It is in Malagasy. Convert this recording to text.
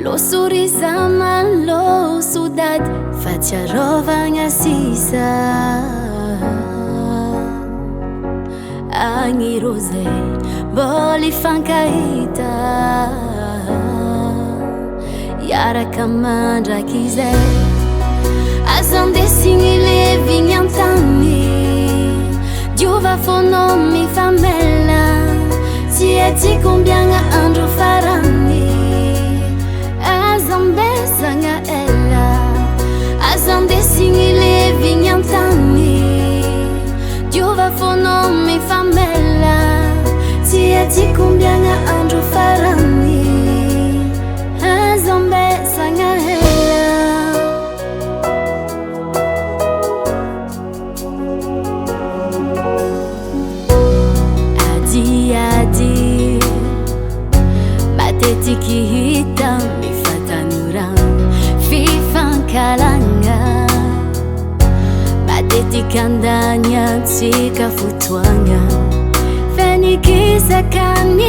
Losoriza malo sodady fa tsiarovagna sisa agny rô zay mbola ifankahita iaraka mandraky zay aza andesigny levigny antany diova fonao mifamela tsy ety kombiagna andro farany aza ambesagna ela aza andesigny levigny antany diova fonao mifamela tsy ety kombiagna andro farany aza ambesagna ela adi matetiky hita mifatanuragna fifankalagna matetiky andagny antsika fotoagna fanikisaka ny